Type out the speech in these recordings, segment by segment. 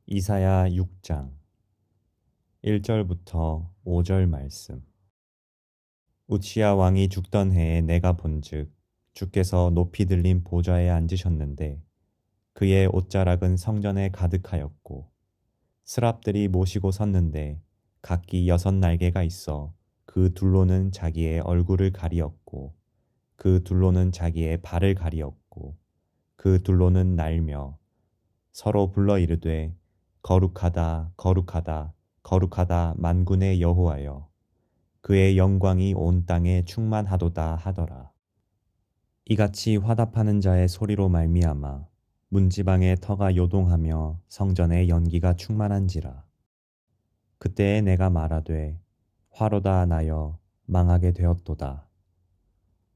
이사야 6장 1절부터 5절 말씀. 우치야 왕이 죽던 해에 내가 본즉 주께서 높이 들린 보좌에 앉으셨는데 그의 옷자락은 성전에 가득하였고 스랍들이 모시고 섰는데 각기 6날개가 있어 그 둘로는 자기의 얼굴을 가리었고 그 둘로는 자기의 발을 가리었고 그 둘로는 날며 서로 불러 이르되 거룩하다 거룩하다 거룩하다 만군의 여호와여 그의 영광이 온 땅에 충만하도다 하더라. 이같이 화답하는 자의 소리로 말미암아 문지방의 터가 요동하며 성전의 연기가 충만한지라. 그때에 내가 말하되 화로다 나여 망하게 되었도다.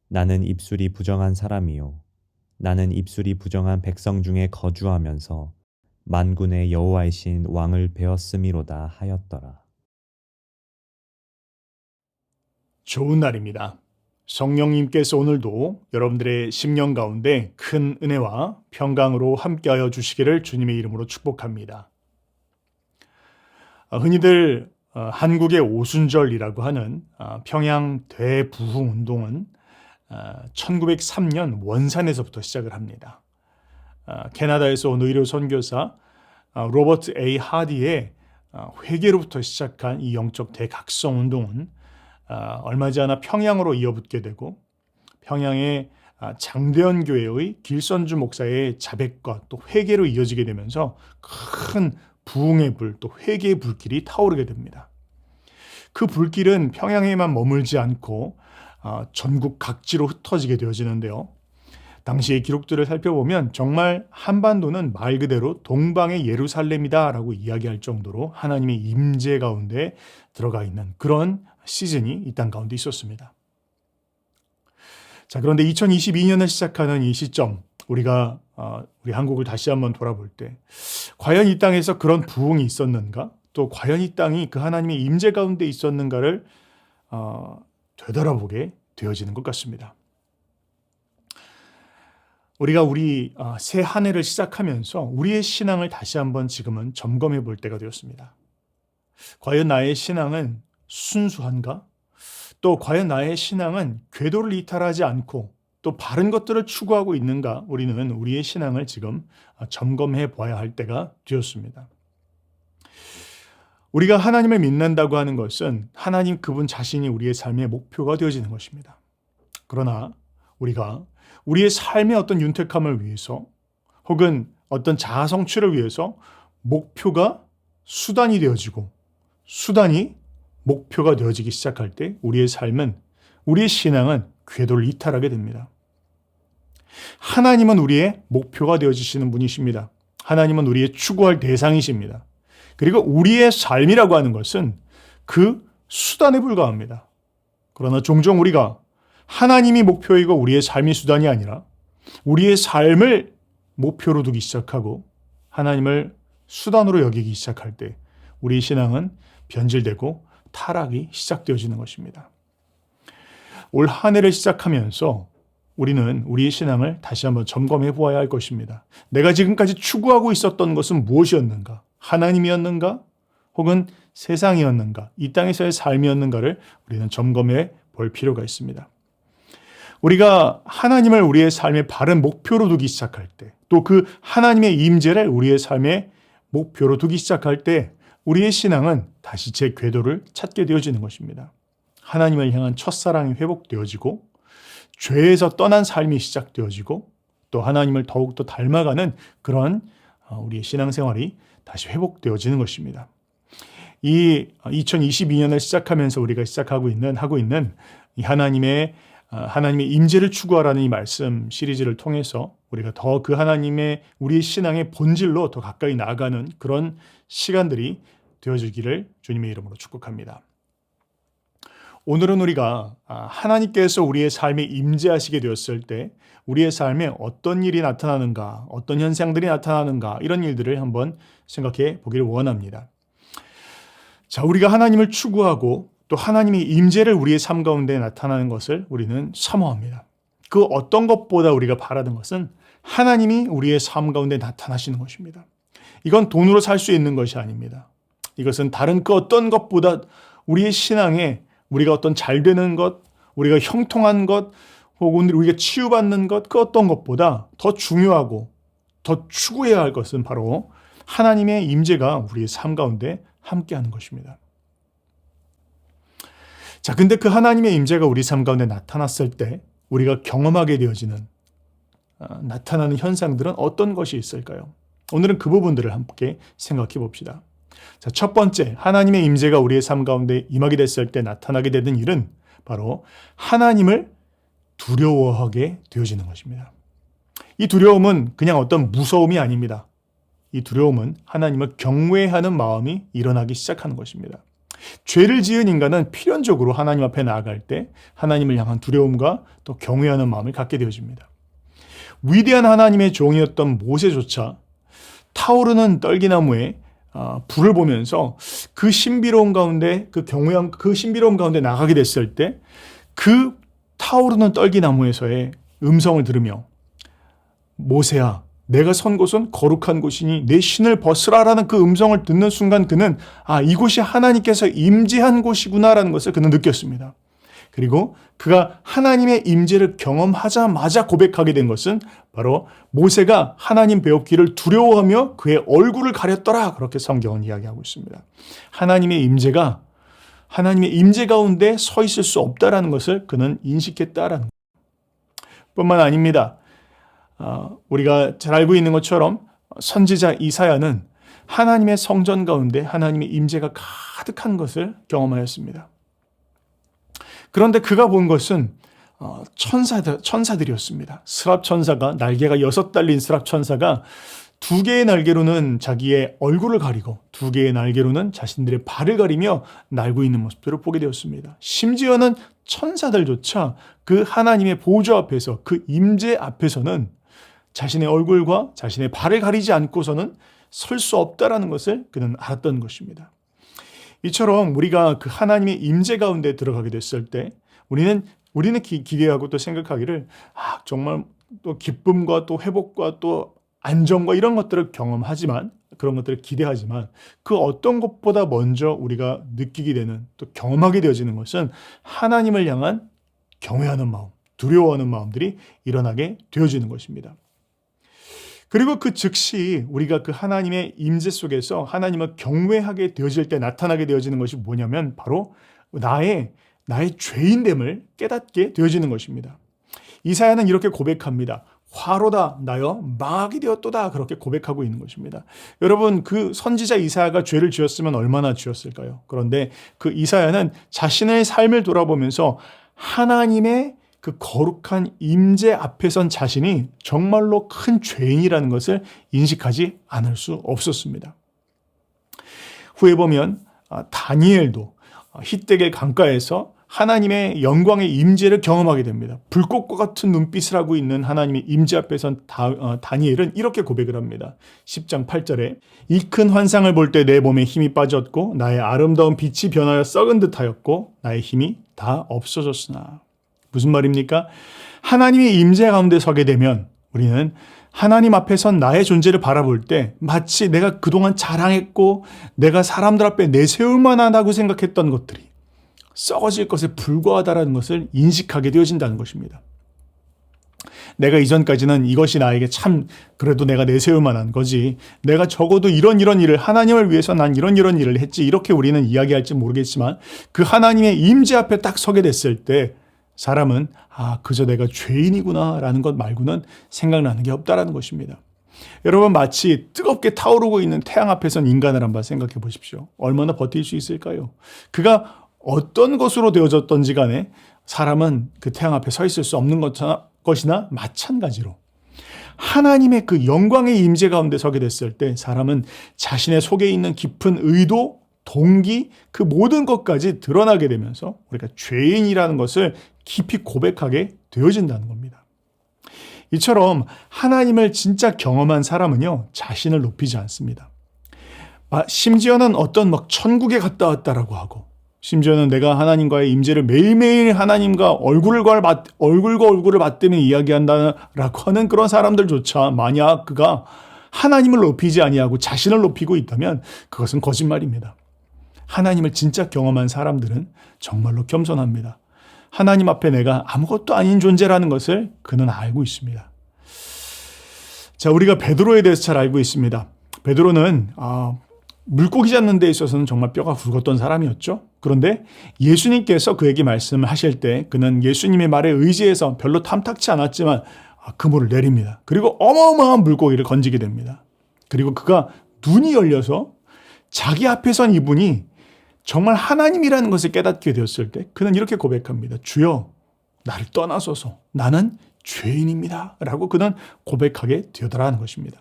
나는 입술이 부정한 사람이요 나는 입술이 부정한 백성 중에 거주하면서 만군의 여호와이신 왕을 배웠음이로다 하였더라. 좋은 날입니다. 성령님께서 오늘도 여러분들의 심령 가운데 큰 은혜와 평강으로 함께하여 주시기를 주님의 이름으로 축복합니다. 흔히들 한국의 오순절이라고 하는 평양 대부흥 운동은 1903년 원산에서부터 시작을 합니다. 캐나다에서 온 의료 선교사 로버트 A. 하디의 회개로부터 시작한 이 영적 대각성 운동은 얼마 지 않아 평양으로 이어붙게 되고 평양의 장대현 교회의 길선주 목사의 자백과 또 회개로 이어지게 되면서 큰 부흥의 불, 또 회개의 불길이 타오르게 됩니다. 그 불길은 평양에만 머물지 않고 전국 각지로 흩어지게 되어지는데요. 당시의 기록들을 살펴보면 정말 한반도는 말 그대로 동방의 예루살렘이다라고 이야기할 정도로 하나님의 임재 가운데 들어가 있는 그런 시즌이 이 땅 가운데 있었습니다. 자, 그런데 2022년을 시작하는 이 시점, 우리 한국을 다시 한번 돌아볼 때 과연 이 땅에서 그런 부흥이 있었는가? 또 과연 이 땅이 그 하나님의 임재 가운데 있었는가를 되돌아보게 되어지는 것 같습니다. 우리가 새 한 해를 시작하면서 우리의 신앙을 다시 한번 지금은 점검해 볼 때가 되었습니다. 과연 나의 신앙은 순수한가? 또 과연 나의 신앙은 궤도를 이탈하지 않고 또 바른 것들을 추구하고 있는가? 우리는 우리의 신앙을 지금 점검해 보아야 할 때가 되었습니다. 우리가 하나님을 믿는다고 하는 것은 하나님 그분 자신이 우리의 삶의 목표가 되어지는 것입니다. 그러나 우리가 우리의 삶의 어떤 윤택함을 위해서 혹은 어떤 자아 성취를 위해서 목표가 수단이 되어지고 수단이 목표가 되어지기 시작할 때 우리의 신앙은 궤도를 이탈하게 됩니다. 하나님은 우리의 목표가 되어지시는 분이십니다. 하나님은 우리의 추구할 대상이십니다. 그리고 우리의 삶이라고 하는 것은 그 수단에 불과합니다. 그러나 종종 우리가 하나님이 목표이고 우리의 삶이 수단이 아니라 우리의 삶을 목표로 두기 시작하고 하나님을 수단으로 여기기 시작할 때 우리의 신앙은 변질되고 타락이 시작되어지는 것입니다. 올 한 해를 시작하면서 우리는 우리의 신앙을 다시 한번 점검해 보아야 할 것입니다. 내가 지금까지 추구하고 있었던 것은 무엇이었는가? 하나님이었는가? 혹은 세상이었는가? 이 땅에서의 삶이었는가를 우리는 점검해 볼 필요가 있습니다. 우리가 하나님을 우리의 삶의 바른 목표로 두기 시작할 때, 또 그 하나님의 임재를 우리의 삶의 목표로 두기 시작할 때 우리의 신앙은 다시 제 궤도를 찾게 되어지는 것입니다. 하나님을 향한 첫사랑이 회복되어지고 죄에서 떠난 삶이 시작되어지고 또 하나님을 더욱더 닮아가는 그런 우리의 신앙생활이 다시 회복되어지는 것입니다. 이 2022년을 시작하면서 우리가 하고 있는 이 하나님의 임재를 추구하라는 이 말씀 시리즈를 통해서 우리가 더 그 하나님의 우리의 신앙의 본질로 더 가까이 나아가는 그런 시간들이 되어지기를 주님의 이름으로 축복합니다. 오늘은 우리가 하나님께서 우리의 삶에 임재하시게 되었을 때 우리의 삶에 어떤 일이 나타나는가, 어떤 현상들이 나타나는가 이런 일들을 한번 생각해 보기를 원합니다. 자, 우리가 하나님을 추구하고 또 하나님의 임재를 우리의 삶 가운데 나타나는 것을 우리는 사모합니다. 그 어떤 것보다 우리가 바라는 것은 하나님이 우리의 삶 가운데 나타나시는 것입니다. 이건 돈으로 살 수 있는 것이 아닙니다. 이것은 다른 그 어떤 것보다 우리의 신앙에 우리가 어떤 잘 되는 것, 우리가 형통한 것, 혹은 우리가 치유받는 것, 그 어떤 것보다 더 중요하고 더 추구해야 할 것은 바로 하나님의 임재가 우리의 삶 가운데 함께하는 것입니다. 자, 근데 그 하나님의 임재가 우리 삶 가운데 나타났을 때 우리가 경험하게 되어지는 나타나는 현상들은 어떤 것이 있을까요? 오늘은 그 부분들을 함께 생각해 봅시다. 자, 첫 번째, 하나님의 임재가 우리의 삶 가운데 임하게 됐을 때 나타나게 되는 일은 바로 하나님을 두려워하게 되어지는 것입니다. 이 두려움은 그냥 어떤 무서움이 아닙니다. 이 두려움은 하나님을 경외하는 마음이 일어나기 시작하는 것입니다. 죄를 지은 인간은 필연적으로 하나님 앞에 나아갈 때 하나님을 향한 두려움과 또 경외하는 마음을 갖게 되어집니다. 위대한 하나님의 종이었던 모세조차 타오르는 떨기나무에 불을 보면서 그 신비로움 가운데, 그 신비로움 가운데 나가게 됐을 때 그 타오르는 떨기나무에서의 음성을 들으며 모세야, 내가 선 곳은 거룩한 곳이니 내 신을 벗으라라는 그 음성을 듣는 순간 그는 이곳이 하나님께서 임재한 곳이구나라는 것을 그는 느꼈습니다. 그리고 그가 하나님의 임재를 경험하자마자 고백하게 된 것은 바로 모세가 하나님 배웠기를 두려워하며 그의 얼굴을 가렸더라, 그렇게 성경은 이야기하고 있습니다. 하나님의 임재 가운데 서 있을 수 없다라는 것을 그는 인식했다라는 것 뿐만 아닙니다. 우리가 잘 알고 있는 것처럼 선지자 이사야는 하나님의 성전 가운데 하나님의 임재가 가득한 것을 경험하였습니다. 그런데 그가 본 것은 천사들이었습니다. 스랍 천사가, 날개가 6 달린 스랍 천사가 2개의 날개로는 자기의 얼굴을 가리고 2개의 날개로는 자신들의 발을 가리며 날고 있는 모습들을 보게 되었습니다. 심지어는 천사들조차 그 하나님의 보좌 앞에서, 그 임재 앞에서는 자신의 얼굴과 자신의 발을 가리지 않고서는 설 수 없다라는 것을 그는 알았던 것입니다. 이처럼 우리가 그 하나님의 임재 가운데 들어가게 됐을 때 우리는 기대하고 또 생각하기를 정말 또 기쁨과 또 회복과 또 안정과 이런 것들을 경험하지만, 그런 것들을 기대하지만 그 어떤 것보다 먼저 우리가 느끼게 되는, 또 경험하게 되어지는 것은 하나님을 향한 경외하는 마음, 두려워하는 마음들이 일어나게 되어지는 것입니다. 그리고 그 즉시 우리가 그 하나님의 임재 속에서 하나님을 경외하게 되어질 때 나타나게 되어지는 것이 뭐냐면 바로 나의 죄인됨을 깨닫게 되어지는 것입니다. 이사야는 이렇게 고백합니다. 화로다 나여 망하게 되었도다, 그렇게 고백하고 있는 것입니다. 여러분, 그 선지자 이사야가 죄를 지었으면 얼마나 지었을까요? 그런데 그 이사야는 자신의 삶을 돌아보면서 하나님의 그 거룩한 임재 앞에 선 자신이 정말로 큰 죄인이라는 것을 인식하지 않을 수 없었습니다. 후에 보면 다니엘도 히데겔 강가에서 하나님의 영광의 임재를 경험하게 됩니다. 불꽃과 같은 눈빛을 하고 있는 하나님의 임재 앞에 선 다니엘은 이렇게 고백을 합니다. 10장 8절에 이 큰 환상을 볼 때 내 몸에 힘이 빠졌고 나의 아름다운 빛이 변하여 썩은 듯하였고 나의 힘이 다 없어졌으나. 무슨 말입니까? 하나님의 임재 가운데 서게 되면 우리는 하나님 앞에 선 나의 존재를 바라볼 때 마치 내가 그동안 자랑했고 내가 사람들 앞에 내세울 만하다고 생각했던 것들이 썩어질 것에 불과하다는 것을 인식하게 되어진다는 것입니다. 내가 이전까지는 이것이 나에게 참 그래도 내가 내세울 만한 거지, 내가 적어도 이런 일을 하나님을 위해서 난 이런 일을 했지, 이렇게 우리는 이야기할지 모르겠지만 그 하나님의 임재 앞에 딱 서게 됐을 때 사람은 그저 내가 죄인이구나 라는 것 말고는 생각나는 게 없다라는 것입니다. 여러분, 마치 뜨겁게 타오르고 있는 태양 앞에 선 인간을 한번 생각해 보십시오. 얼마나 버틸 수 있을까요? 그가 어떤 것으로 되어졌던지 간에 사람은 그 태양 앞에 서 있을 수 없는 것이나 마찬가지로 하나님의 그 영광의 임재 가운데 서게 됐을 때 사람은 자신의 속에 있는 깊은 의도, 동기, 그 모든 것까지 드러나게 되면서 우리가 죄인이라는 것을 깊이 고백하게 되어진다는 겁니다. 이처럼 하나님을 진짜 경험한 사람은요, 자신을 높이지 않습니다. 심지어는 어떤 천국에 갔다 왔다라고 하고, 심지어는 내가 하나님과의 임재를 매일매일 하나님과 얼굴과 얼굴을 맞대며 이야기한다라고 하는 그런 사람들조차 만약 그가 하나님을 높이지 아니하고 자신을 높이고 있다면 그것은 거짓말입니다. 하나님을 진짜 경험한 사람들은 정말로 겸손합니다. 하나님 앞에 내가 아무것도 아닌 존재라는 것을 그는 알고 있습니다. 자, 우리가 베드로에 대해서 잘 알고 있습니다. 베드로는 물고기 잡는 데 있어서는 정말 뼈가 굵었던 사람이었죠. 그런데 예수님께서 그에게 말씀하실 때 그는 예수님의 말에 의지해서 별로 탐탁치 않았지만 그물을 내립니다. 그리고 어마어마한 물고기를 건지게 됩니다. 그리고 그가 눈이 열려서 자기 앞에 선 이분이 정말 하나님이라는 것을 깨닫게 되었을 때 그는 이렇게 고백합니다. 주여, 나를 떠나소서. 나는 죄인입니다. 라고 그는 고백하게 되더라는 것입니다.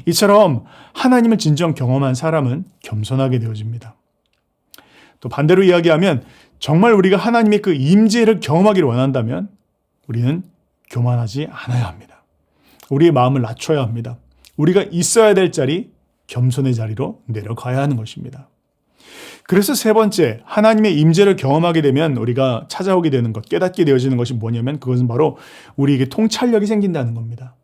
이처럼 하나님을 진정 경험한 사람은 겸손하게 되어집니다. 또 반대로 이야기하면 정말 우리가 하나님의 그 임재를 경험하기를 원한다면 우리는 교만하지 않아야 합니다. 우리의 마음을 낮춰야 합니다. 우리가 있어야 될 자리, 겸손의 자리로 내려가야 하는 것입니다. 그래서 세 번째, 하나님의 임재를 경험하게 되면 우리가 찾아오게 되는 것, 깨닫게 되어지는 것이 뭐냐면 그것은 바로 우리에게 통찰력이 생긴다는 겁니다.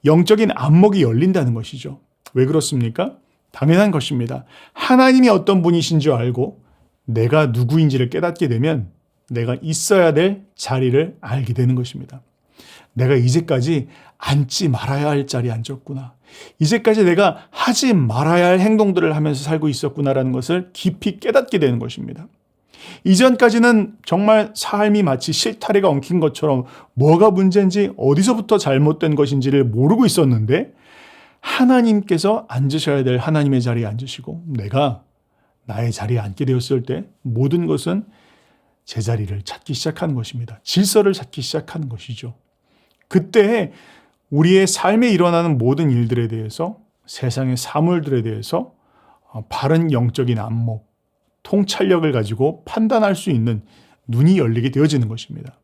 영적인 안목이 열린다는 것이죠. 왜 그렇습니까? 당연한 것입니다. 하나님이 어떤 분이신 줄 알고 내가 누구인지를 깨닫게 되면 내가 있어야 될 자리를 알게 되는 것입니다. 내가 이제까지 앉지 말아야 할 자리에 앉았구나. 이제까지 내가 하지 말아야 할 행동들을 하면서 살고 있었구나라는 것을 깊이 깨닫게 되는 것입니다. 이전까지는 정말 삶이 마치 실타래가 엉킨 것처럼 뭐가 문제인지 어디서부터 잘못된 것인지를 모르고 있었는데 하나님께서 앉으셔야 될 하나님의 자리에 앉으시고 내가 나의 자리에 앉게 되었을 때 모든 것은 제자리를 찾기 시작하는 것입니다. 질서를 찾기 시작하는 것이죠. 그때 우리의 삶에 일어나는 모든 일들에 대해서 세상의 사물들에 대해서 바른 영적인 안목, 통찰력을 가지고 판단할 수 있는 눈이 열리게 되어지는 것입니다.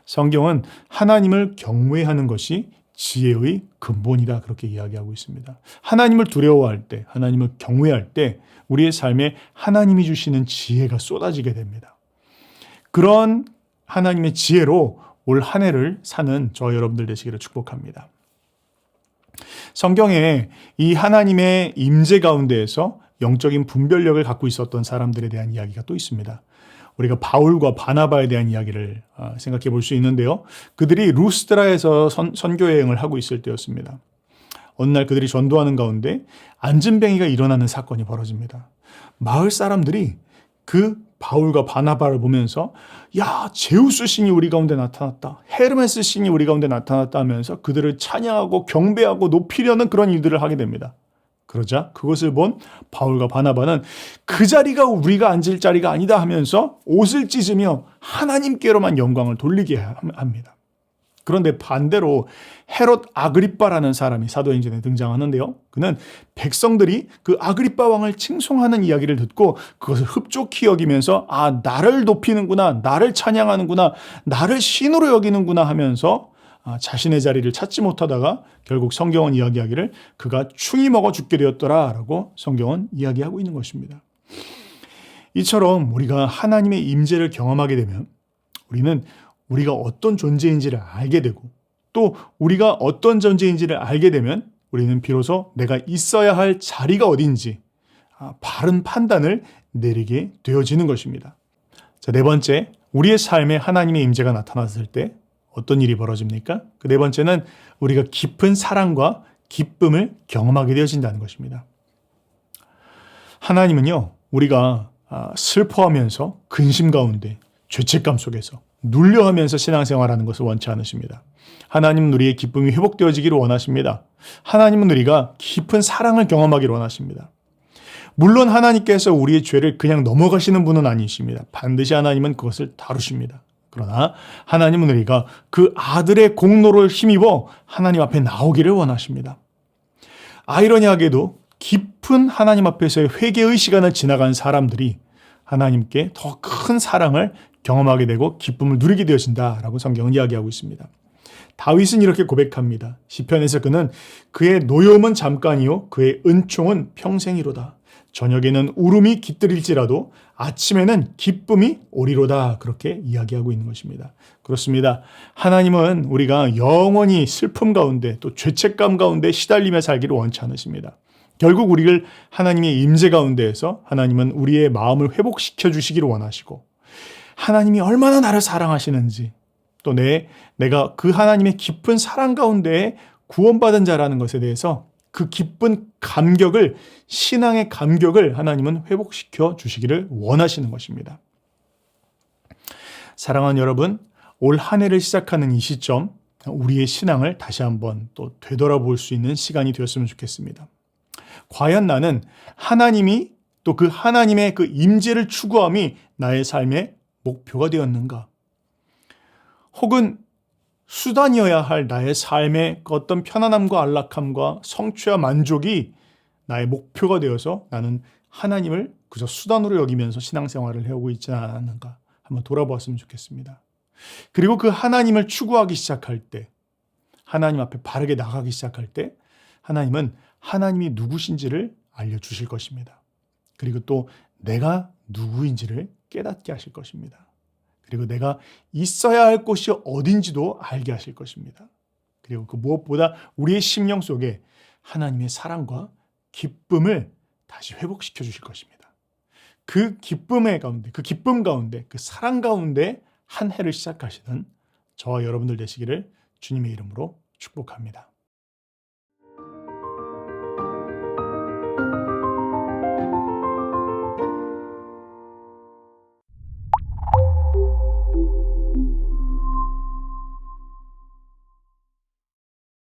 성경은 하나님을 경외하는 것이 지혜의 근본이다 그렇게 이야기하고 있습니다. 하나님을 두려워할 때, 하나님을 경외할 때 우리의 삶에 하나님이 주시는 지혜가 쏟아지게 됩니다. 그런 하나님의 지혜로 올 한 해를 사는 저 여러분들 되시기를 축복합니다. 성경에 이 하나님의 임재 가운데에서 영적인 분별력을 갖고 있었던 사람들에 대한 이야기가 또 있습니다. 우리가 바울과 바나바에 대한 이야기를 생각해 볼 수 있는데요. 그들이 루스드라에서 선교 여행을 하고 있을 때였습니다. 어느 날 그들이 전도하는 가운데 안진뱅이가 일어나는 사건이 벌어집니다. 마을 사람들이 그 바울과 바나바를 보면서 야, 제우스 신이 우리 가운데 나타났다. 헤르메스 신이 우리 가운데 나타났다 하면서 그들을 찬양하고 경배하고 높이려는 그런 일들을 하게 됩니다. 그러자 그것을 본 바울과 바나바는 그 자리가 우리가 앉을 자리가 아니다 하면서 옷을 찢으며 하나님께로만 영광을 돌리게 합니다. 그런데 반대로 헤롯 아그리빠라는 사람이 사도행전에 등장하는데요. 그는 백성들이 그 아그리빠 왕을 칭송하는 이야기를 듣고 그것을 흡족히 여기면서 나를 높이는구나, 나를 찬양하는구나, 나를 신으로 여기는구나 하면서 자신의 자리를 찾지 못하다가 결국 성경은 이야기하기를 그가 충이 먹어 죽게 되었더라라고 성경은 이야기하고 있는 것입니다. 이처럼 우리가 하나님의 임재를 경험하게 되면 우리는 우리가 어떤 존재인지를 알게 되고 또 우리가 어떤 존재인지를 알게 되면 우리는 비로소 내가 있어야 할 자리가 어딘지 바른 판단을 내리게 되어지는 것입니다. 자, 네 번째, 우리의 삶에 하나님의 임재가 나타났을 때 어떤 일이 벌어집니까? 그 네 번째는 우리가 깊은 사랑과 기쁨을 경험하게 되어진다는 것입니다. 하나님은요, 우리가 슬퍼하면서 근심 가운데 죄책감 속에서 눌려하면서 신앙생활하는 것을 원치 않으십니다. 하나님은 우리의 기쁨이 회복되어지기를 원하십니다. 하나님은 우리가 깊은 사랑을 경험하기를 원하십니다. 물론 하나님께서 우리의 죄를 그냥 넘어가시는 분은 아니십니다. 반드시 하나님은 그것을 다루십니다. 그러나 하나님은 우리가 그 아들의 공로를 힘입어 하나님 앞에 나오기를 원하십니다. 아이러니하게도 깊은 하나님 앞에서의 회개의 시간을 지나간 사람들이 하나님께 더 큰 사랑을 경험하게 되고 기쁨을 누리게 되어진다라고 성경은 이야기하고 있습니다. 다윗은 이렇게 고백합니다. 시편에서 그는 그의 노여움은 잠깐이요 그의 은총은 평생이로다. 저녁에는 울음이 깃들일지라도 아침에는 기쁨이 오리로다. 그렇게 이야기하고 있는 것입니다. 그렇습니다. 하나님은 우리가 영원히 슬픔 가운데 또 죄책감 가운데 시달리며 살기를 원치 않으십니다. 결국 우리를 하나님의 임재 가운데에서 하나님은 우리의 마음을 회복시켜 주시기를 원하시고 하나님이 얼마나 나를 사랑하시는지 또 내가 그 하나님의 깊은 사랑 가운데 구원받은 자라는 것에 대해서 그 기쁜 감격을 신앙의 감격을 하나님은 회복시켜 주시기를 원하시는 것입니다. 사랑하는 여러분, 올 한 해를 시작하는 이 시점 우리의 신앙을 다시 한번 또 되돌아볼 수 있는 시간이 되었으면 좋겠습니다. 과연 나는 하나님이 또 그 하나님의 그 임재를 추구함이 나의 삶의 목표가 되었는가? 혹은 수단이어야 할 나의 삶의 그 어떤 편안함과 안락함과 성취와 만족이 나의 목표가 되어서 나는 하나님을 그저 수단으로 여기면서 신앙생활을 해오고 있지 않았는가? 한번 돌아보았으면 좋겠습니다. 그리고 그 하나님을 추구하기 시작할 때, 하나님 앞에 바르게 나가기 시작할 때 하나님은 하나님이 누구신지를 알려주실 것입니다. 그리고 또 내가 누구인지를 깨닫게 하실 것입니다. 그리고 내가 있어야 할 곳이 어딘지도 알게 하실 것입니다. 그리고 그 무엇보다 우리의 심령 속에 하나님의 사랑과 기쁨을 다시 회복시켜 주실 것입니다. 그 기쁨의 가운데, 그 기쁨 가운데, 그 사랑 가운데 한 해를 시작하시는 저와 여러분들 되시기를 주님의 이름으로 축복합니다.